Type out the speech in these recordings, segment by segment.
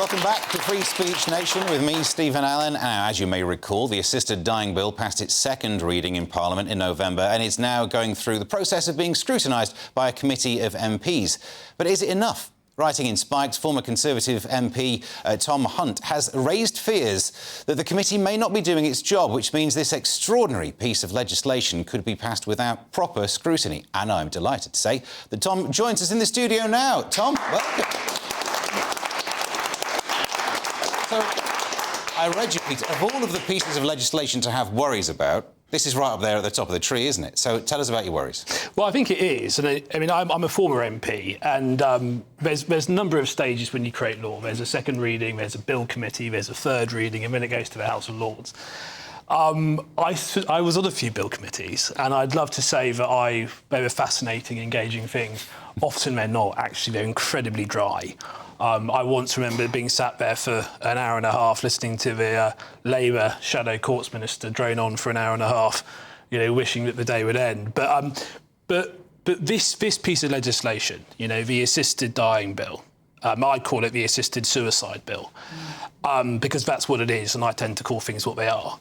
Welcome back to Free Speech Nation with me, Stephen Allen. As you may recall, the Assisted Dying Bill passed its second reading in Parliament in November and is now going through the process of being scrutinised by a committee of MPs. But is it enough? Writing in Spikes, former Conservative MP Tom Hunt has raised fears that the committee may not be doing its job, which means this extraordinary piece of legislation could be passed without proper scrutiny. And I'm delighted to say that Tom joins us in the studio now. Tom, welcome. So, I read you, Peter, of all of the pieces of legislation to have worries about, this is right up there at the top of the tree, isn't it? So tell us about your worries. Well, I think it is. And I mean, I'm a former MP, and there's a number of stages when you create law. There's a second reading, there's a bill committee, there's a third reading, and then it goes to the House of Lords. I was on a few bill committees, and I'd love to say that they were fascinating, engaging things. Often they're not. Actually, they're incredibly dry. I once remember being sat there for an hour and a half listening to the Labour Shadow Courts Minister drone on for an hour and a half, you know, wishing that the day would end. But this piece of legislation, you know, the Assisted Dying Bill, I call it the Assisted Suicide Bill, because that's what it is, and I tend to call things what they are,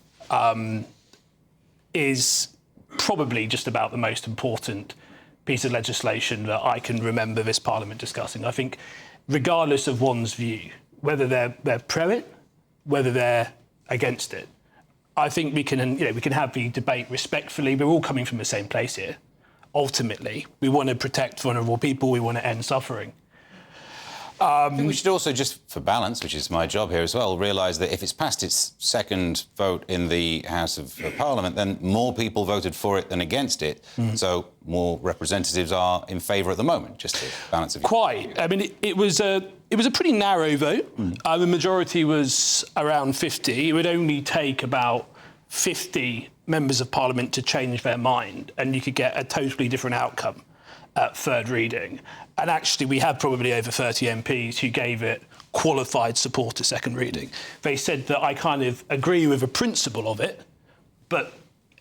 is probably just about the most important piece of legislation that I can remember this Parliament discussing. I think, regardless of one's view, whether they're pro it, whether they're against it, I think we can have the debate respectfully. We're all coming from the same place here. Ultimately, we want to protect vulnerable people. We want to end suffering. I think we should also, just for balance, which is my job here as well, realise that if it's passed its second vote in the House of Parliament, then more people voted for it than against it. Mm-hmm. So more representatives are in favour at the moment, just to balance it. Quite. I mean, it was a pretty narrow vote. The majority was around 50. It would only take about 50 members of Parliament to change their mind, and you could get a totally different outcome at third reading. And actually, we had probably over 30 MPs who gave it qualified support at second reading. They said that I kind of agree with the principle of it, but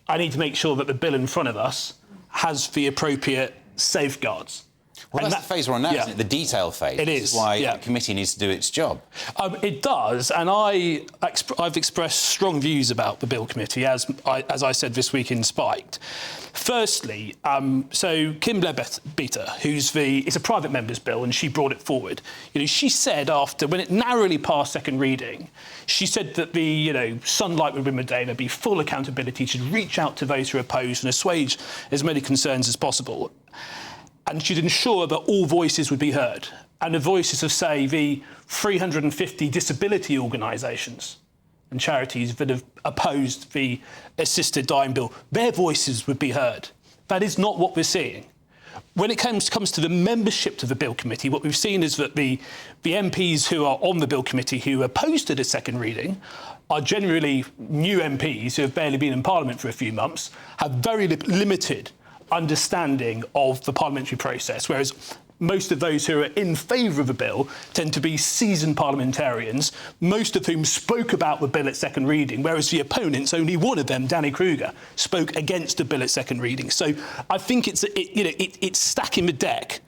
I need to make sure that the bill in front of us has the appropriate safeguards. Well, that's the phase we're on now, isn't it? The detail phase. It is. This is why the committee needs to do its job. It does, and I've expressed strong views about the bill committee, as I said this week in Spiked. Firstly, so Kim Blair-Beater, it's a private member's bill, and she brought it forward. You know, she said when it narrowly passed second reading, she said that the sunlight would win the day. There'd be full accountability. She'd reach out to those who are opposed and assuage as many concerns as possible. And she'd ensure that all voices would be heard. And the voices of, say, the 350 disability organisations and charities that have opposed the Assisted Dying Bill, their voices would be heard. That is not what we're seeing. When it comes to the membership to the Bill Committee, what we've seen is that the MPs who are on the Bill Committee who opposed to the second reading are generally new MPs who have barely been in Parliament for a few months, have very limited understanding of the parliamentary process, whereas most of those who are in favour of the bill tend to be seasoned parliamentarians, most of whom spoke about the bill at second reading, whereas the opponents, only one of them, Danny Kruger, spoke against the bill at second reading. So I think it's stacking the deck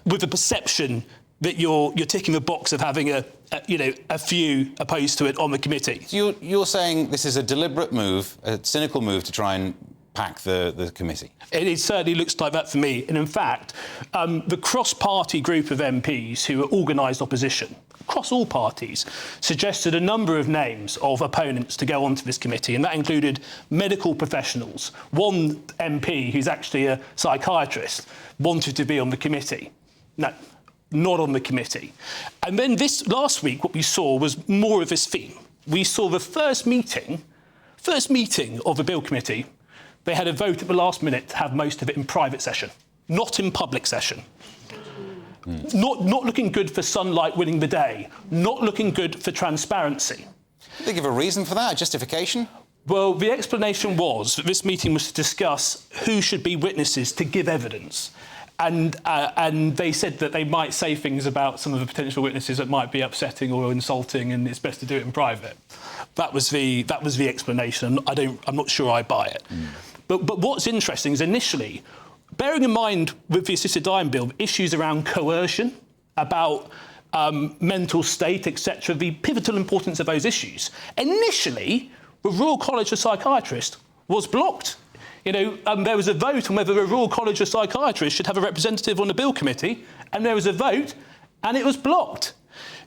with the perception that you're ticking the box of having a few opposed to it on the committee. So you're saying this is a deliberate move, a cynical move to try and pack the committee? It certainly looks like that for me. And in fact, the cross-party group of MPs who are organised opposition, across all parties, suggested a number of names of opponents to go onto this committee, and that included medical professionals. One MP, who's actually a psychiatrist, wanted to be on the committee. No, not on the committee. And then this last week, what we saw was more of this theme. We saw the first meeting of the Bill Committee. They had a vote at the last minute to have most of it in private session, not in public session. Not looking good for sunlight winning the day, not looking good for transparency. Did they give a reason for that, a justification? Well, the explanation was that this meeting was to discuss who should be witnesses to give evidence. And they said that they might say things about some of the potential witnesses that might be upsetting or insulting, and it's best to do it in private. That was the explanation. I'm not sure I buy it. But what's interesting is initially, bearing in mind with the Assisted Dying Bill, issues around coercion, about mental state, etc., the pivotal importance of those issues. Initially, the Royal College of Psychiatrists was blocked. There was a vote on whether the Royal College of Psychiatrists should have a representative on the Bill Committee, and there was a vote, and it was blocked.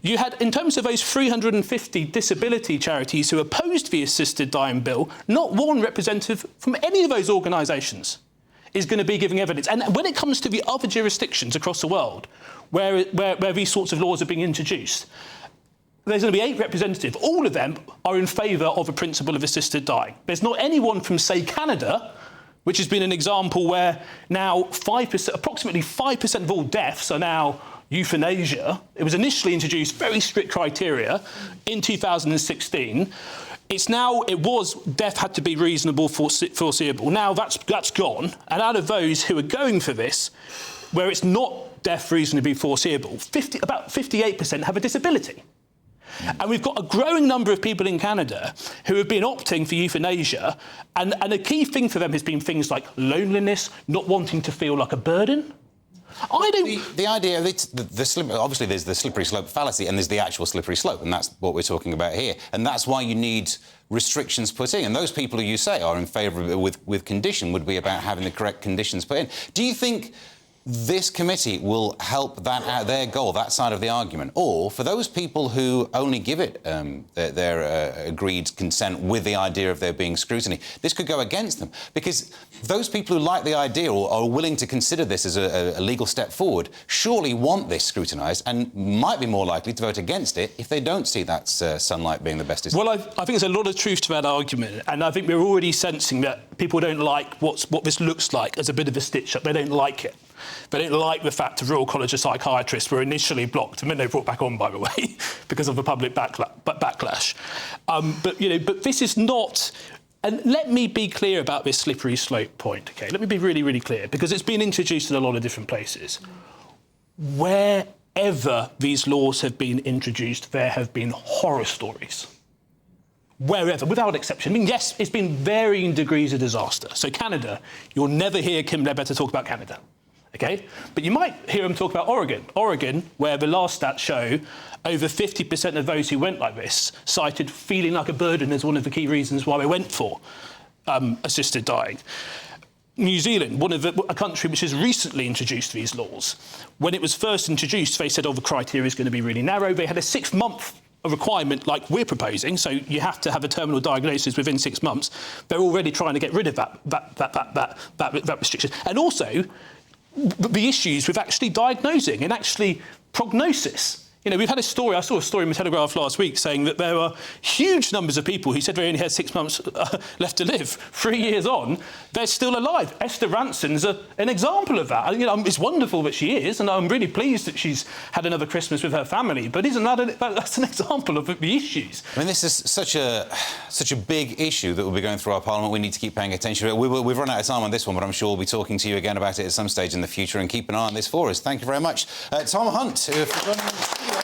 You had, in terms of those 350 disability charities who opposed the assisted dying bill, not one representative from any of those organisations is going to be giving evidence. And when it comes to the other jurisdictions across the world where these sorts of laws are being introduced, there's going to be 8 representatives. All of them are in favour of the principle of assisted dying. There's not anyone from, say, Canada, which has been an example where now approximately 5% of all deaths are now euthanasia. It was initially introduced, very strict criteria, in 2016. Death had to be reasonable, foreseeable. Now that's gone. And out of those who are going for this, where it's not death reasonably foreseeable, about 58% have a disability. And we've got a growing number of people in Canada who have been opting for euthanasia, and a key thing for them has been things like loneliness, not wanting to feel like a burden. The idea of obviously there's the slippery slope fallacy and there's the actual slippery slope, and that's what we're talking about here. And that's why you need restrictions put in. And those people who you say are in favour of it with condition would be about having the correct conditions put in. Do you think this committee will help their goal, that side of the argument? Or for those people who only give it their agreed consent with the idea of there being scrutiny, this could go against them? Because those people who like the idea or are willing to consider this as a legal step forward surely want this scrutinised and might be more likely to vote against it if they don't see that sunlight being the best decision. Well, I think there's a lot of truth to that argument, and I think we're already sensing that people don't like what this looks like as a bit of a stitch-up. They don't like it. They don't like the fact the Royal College of Psychiatrists were initially blocked, and then they were brought back on, by the way, because of the public backlash. But this is not... And let me be clear about this slippery slope point, OK? Let me be really, really clear, because it's been introduced in a lot of different places. Wherever these laws have been introduced, there have been horror stories. Wherever, without exception. I mean, yes, it's been varying degrees of disaster. So Canada, you'll never hear Kim Ledbetter talk about Canada. OK? But you might hear him talk about Oregon. Oregon, where the last stats show over 50% of those who went like this cited feeling like a burden as one of the key reasons why they went for assisted dying. New Zealand, a country which has recently introduced these laws. When it was first introduced, they said, the criteria is going to be really narrow. They had a 6-month requirement like we're proposing, so you have to have a terminal diagnosis within 6 months. They're already trying to get rid of that restriction. And also, the issues with actually diagnosing and actually prognosis. We've had I saw a story in the Telegraph last week saying that there are huge numbers of people who said they only had 6 months left to live. 3 years on, they're still alive. Esther Ranson's an example of that. It's wonderful that she is, and I'm really pleased that she's had another Christmas with her family. But isn't that's an example of the issues? I mean, this is such a big issue that will be going through our Parliament. We need to keep paying attention to it. We've run out of time on this one, but I'm sure we'll be talking to you again about it at some stage in the future, and keep an eye on this for us. Thank you very much. Tom Hunt, for joining us.